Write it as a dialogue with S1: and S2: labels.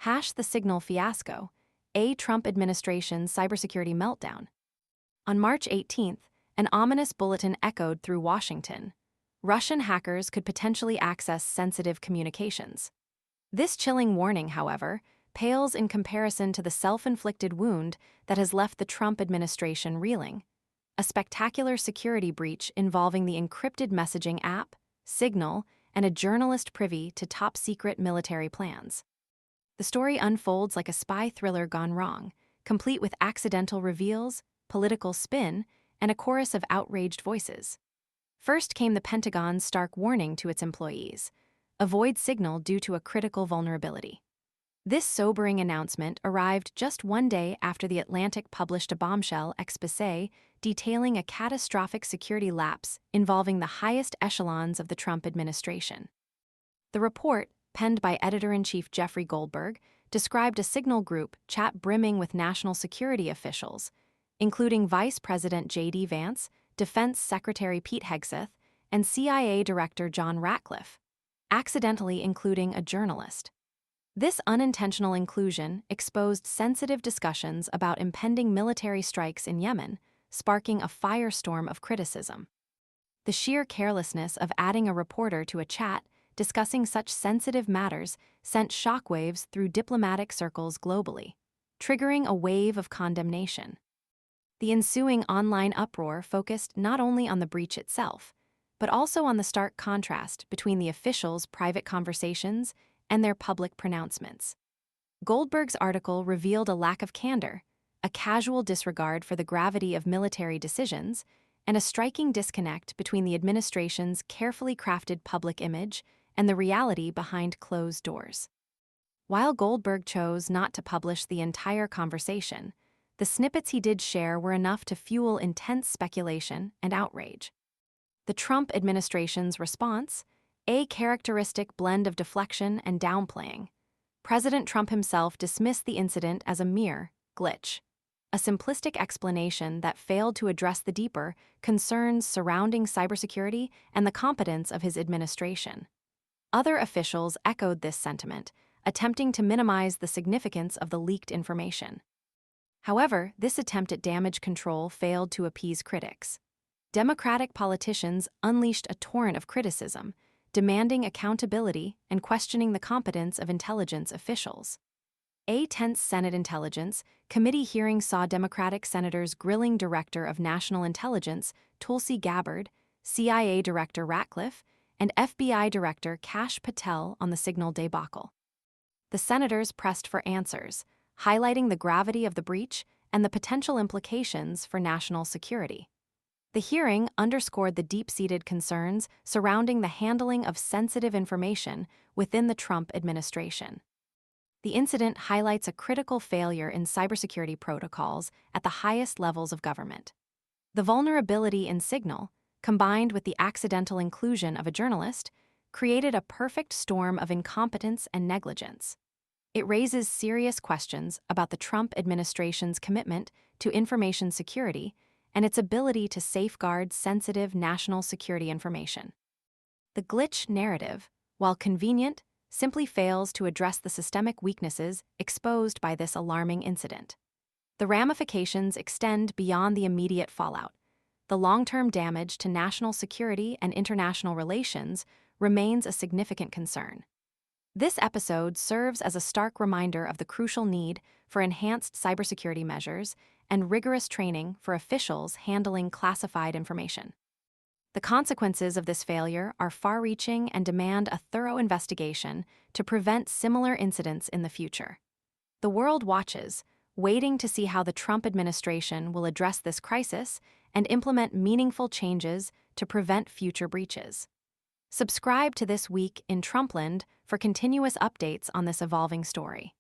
S1: The Signal Fiasco, a Trump administration cybersecurity meltdown. On March 18th, an ominous bulletin echoed through Washington. Russian hackers could potentially access sensitive communications. This chilling warning, however, pales in comparison to the self-inflicted wound that has left the Trump administration reeling: a spectacular security breach involving the encrypted messaging app, Signal, and a journalist privy to top-secret military plans. The story unfolds like a spy thriller gone wrong, complete with accidental reveals, political spin, and a chorus of outraged voices. First came the Pentagon's stark warning to its employees: avoid Signal due to a critical vulnerability. This sobering announcement arrived just one day after The Atlantic published a bombshell exposé detailing a catastrophic security lapse involving the highest echelons of the Trump administration. The report, penned by Editor-in-Chief Jeffrey Goldberg, described a Signal group chat brimming with national security officials, including Vice President J.D. Vance, Defense Secretary Pete Hegseth, and CIA Director John Ratcliffe, accidentally including a journalist. This unintentional inclusion exposed sensitive discussions about impending military strikes in Yemen, sparking a firestorm of criticism. The sheer carelessness of adding a reporter to a chat discussing such sensitive matters sent shockwaves through diplomatic circles globally, triggering a wave of condemnation. The ensuing online uproar focused not only on the breach itself, but also on the stark contrast between the officials' private conversations and their public pronouncements. Goldberg's article revealed a lack of candor, a casual disregard for the gravity of military decisions, and a striking disconnect between the administration's carefully crafted public image and the reality behind closed doors. While Goldberg chose not to publish the entire conversation, the snippets he did share were enough to fuel intense speculation and outrage. The Trump administration's response: a characteristic blend of deflection and downplaying. President Trump himself dismissed the incident as a mere glitch, a simplistic explanation that failed to address the deeper concerns surrounding cybersecurity and the competence of his administration. Other officials echoed this sentiment, attempting to minimize the significance of the leaked information. However, this attempt at damage control failed to appease critics. Democratic politicians unleashed a torrent of criticism, demanding accountability and questioning the competence of intelligence officials. A tense Senate Intelligence Committee hearing saw Democratic senators grilling Director of National Intelligence Tulsi Gabbard, CIA Director Ratcliffe, and FBI Director Kash Patel on the Signal debacle. The senators pressed for answers, highlighting the gravity of the breach and the potential implications for national security. The hearing underscored the deep-seated concerns surrounding the handling of sensitive information within the Trump administration. The incident highlights a critical failure in cybersecurity protocols at the highest levels of government. The vulnerability in Signal, combined with the accidental inclusion of a journalist, created a perfect storm of incompetence and negligence. It raises serious questions about the Trump administration's commitment to information security and its ability to safeguard sensitive national security information. The glitch narrative, while convenient, simply fails to address the systemic weaknesses exposed by this alarming incident. The ramifications extend beyond the immediate fallout. The long-term damage to national security and international relations remains a significant concern. This episode serves as a stark reminder of the crucial need for enhanced cybersecurity measures and rigorous training for officials handling classified information. The consequences of this failure are far-reaching and demand a thorough investigation to prevent similar incidents in the future. The world watches, waiting to see how the Trump administration will address this crisis and implement meaningful changes to prevent future breaches. Subscribe to This Week in Trumpland for continuous updates on this evolving story.